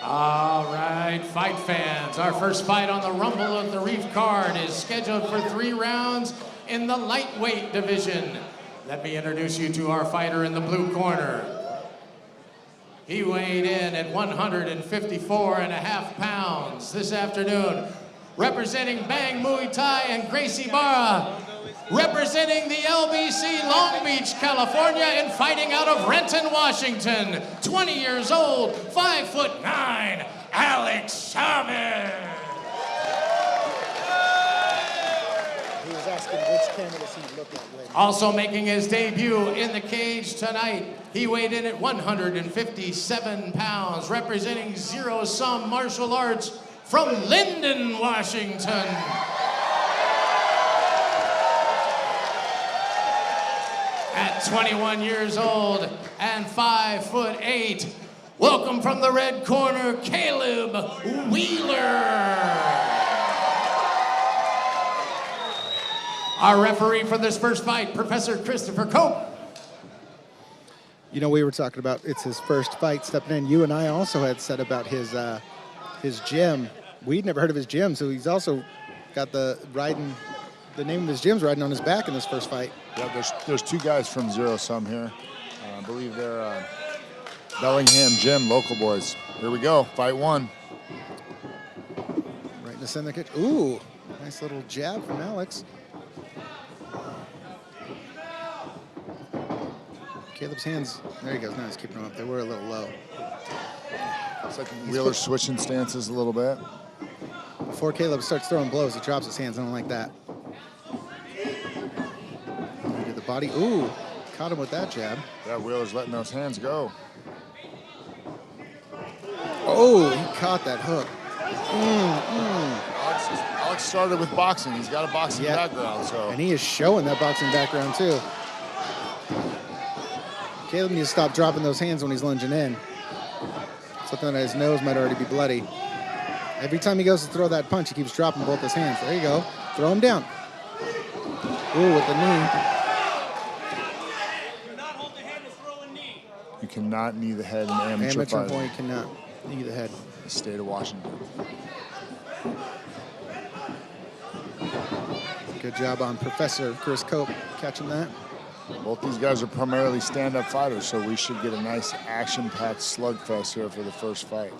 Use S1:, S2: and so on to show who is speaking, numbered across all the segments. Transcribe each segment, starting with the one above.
S1: All right, fight fans. Our first fight on the Rumble of the Reef card is scheduled for 3 rounds in the lightweight division. Let me introduce you to our fighter in the blue corner. He weighed in at 154.5 pounds this afternoon, representing Bang Muay Thai and Gracie Barra, representing the LBC Long Beach, California, and fighting out of Renton, Washington, 20 years old, 5'9", Alex Chavez.
S2: He was asking which camera does he look at later.
S1: Also making his debut in the cage tonight, he weighed in at 157 pounds, representing Zero Sum Martial Arts from Linden, Washington. At 21 years old and 5'8", welcome from the red corner, Caleb Wheeler. Our referee for this first fight, Professor Christopher Cope.
S2: You know, we were talking about it's his first fight stepping in. You and I also had said about his gym. We'd never heard of his gym, so he's also got the name of his gym's riding on his back in this first fight.
S3: Yeah, there's 2 guys from Zero Sum here. I believe they're Bellingham Gym, local boys. Here we go, fight 1.
S2: Right in the center of the cage. Ooh, nice little jab from Alex. Caleb's hands, there he goes. Now he's keeping them up. They were a little low.
S3: It's like Wheeler switching stances a little bit.
S2: Before Caleb starts throwing blows, he drops his hands. I don't like that. Into the body. Ooh, caught him with that jab.
S3: Yeah, Wheeler's letting those hands go.
S2: Oh, he caught that hook.
S3: Alex started with boxing. He's got a boxing background, so.
S2: And he is showing that boxing background, too. Caleb needs to stop dropping those hands when he's lunging in. Something that his nose might already be bloody. Every time he goes to throw that punch, he keeps dropping both his hands. There you go. Throw him down. Ooh, with the knee.
S3: You cannot knee the head in amateur fighting.
S2: Point, you cannot knee the head.
S3: The state of Washington.
S2: Good job on Professor Chris Cope catching that.
S3: Both these guys are primarily stand-up fighters, so we should get a nice action-packed slugfest here for the first fight.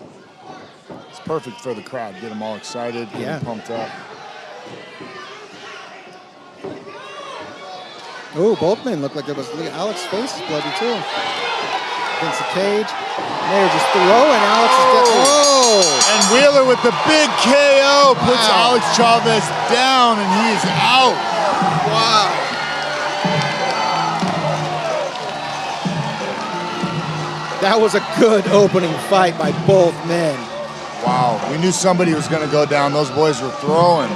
S3: It's perfect for the crowd. Get them all excited, get them pumped up.
S2: Oh, both men look like there was. Look at Alex's face is bloody too. Against the cage. They're just throwing. Alex is dead. Oh!
S3: And Wheeler with the big KO puts Alex Chavez down, and he is out.
S2: Wow. That was a good opening fight by both men.
S3: Wow, we knew somebody was going to go down. Those boys were throwing.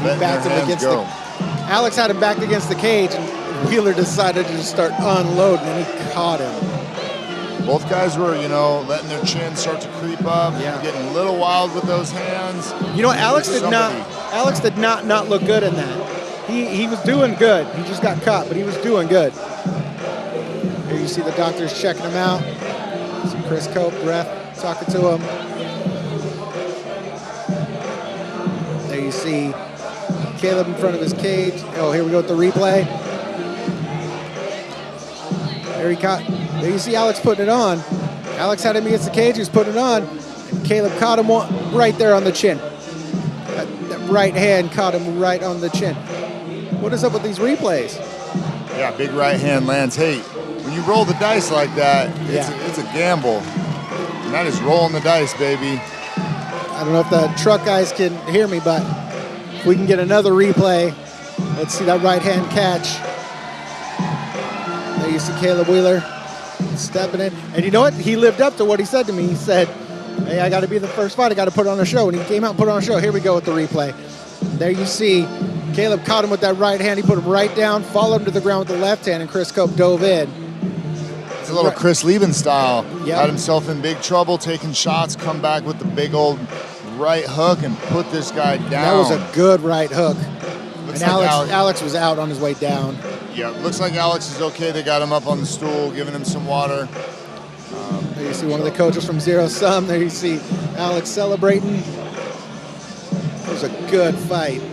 S2: Backed him against Alex had him backed against the cage, and Wheeler decided to just start unloading, and he caught him.
S3: Both guys were, you know, letting their chin start to creep up, getting a little wild with those hands.
S2: You know, Alex did not look good in that. He was doing good. He just got caught, but he was doing good. Here you see the doctors checking him out. See Chris Cope, ref, talking to him. There you see Caleb in front of his cage. Oh, here we go with the replay. There you see Alex putting it on. Alex had him against the cage. He was putting it on. And Caleb caught him right there on the chin. That right hand caught him right on the chin. What is up with these replays?
S3: Yeah, big right hand lands. Hey, when you roll the dice like that, it's a gamble. And that is rolling the dice, baby.
S2: I don't know if the truck guys can hear me, but if we can get another replay. Let's see that right hand catch. There you see Caleb Wheeler stepping in. And you know what? He lived up to what he said to me. He said, hey, I got to be the first fight. I got to put on a show. And he came out and put on a show. Here we go with the replay. There you see Caleb caught him with that right hand. He put him right down, followed him to the ground with the left hand, and Chris Cope dove in.
S3: It's a little Chris Lieben style. Yep. Got himself in big trouble, taking shots, come back with the big old right hook and put this guy down.
S2: That was a good right hook.
S3: Looks
S2: and
S3: like
S2: Alex was out on his way down.
S3: Yeah, looks like Alex is okay. They got him up on the stool, giving him some water.
S2: There you see one of the coaches from Zero Sum. There you see Alex celebrating. It was a good fight.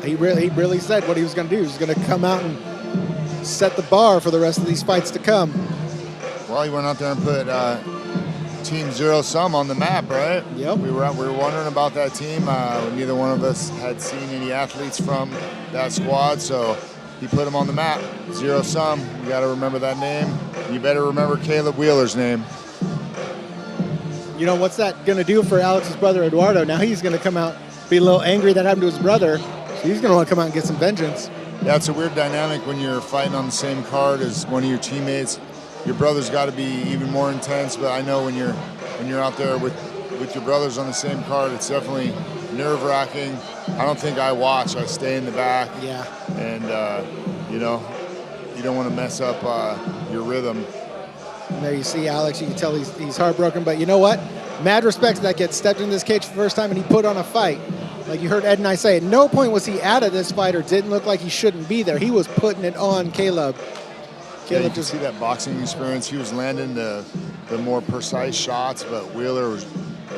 S2: He really said what he was going to do. He was going to come out and set the bar for the rest of these fights to come.
S3: Well, he went out there and put Team Zero Sum on the map, right?
S2: Yep.
S3: We were wondering about that team. Neither one of us had seen any athletes from that squad, so he put them on the map. Zero Sum. You got to remember that name. You better remember Caleb Wheeler's name.
S2: You know, what's that going to do for Alex's brother Eduardo? Now he's going to come out, be a little angry that happened to his brother. So he's going to want to come out and get some vengeance.
S3: Yeah, it's a weird dynamic when you're fighting on the same card as one of your teammates. Your brother's got to be even more intense, but I know when you're out there with your brothers on the same card, it's definitely nerve-wracking. I don't think I watch. I stay in the back.
S2: Yeah.
S3: And, you know, you don't want to mess up your rhythm.
S2: And there you see Alex. You can tell he's heartbroken, but you know what? Mad respect to that kid. Stepped in this cage for the first time, and he put on a fight. Like you heard Ed and I say, at no point was he out of this fight or didn't look like he shouldn't be there. He was putting it on Caleb.
S3: Yeah, you can see that boxing experience. He was landing the more precise shots, but Wheeler was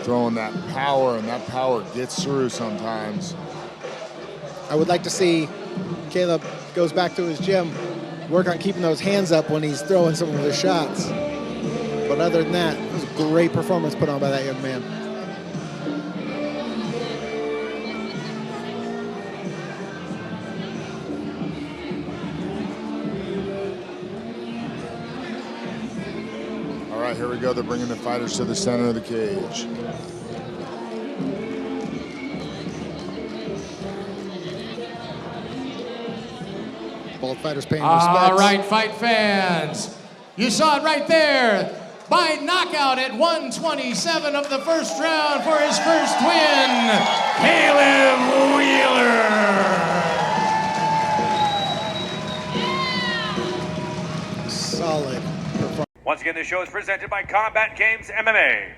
S3: throwing that power, and that power gets through sometimes.
S2: I would like to see Caleb goes back to his gym, work on keeping those hands up when he's throwing some of his shots. But other than that, it was a great performance put on by that young man.
S3: All right, here we go. They're bringing the fighters to the center of the cage.
S2: Both fighters paying respects.
S1: All right, fight fans. You saw it right there. By knockout at 127 of the first round for his first win, Caleb Wheeler.
S2: Solid performance.
S4: Once again, this show is presented by Combat Games MMA.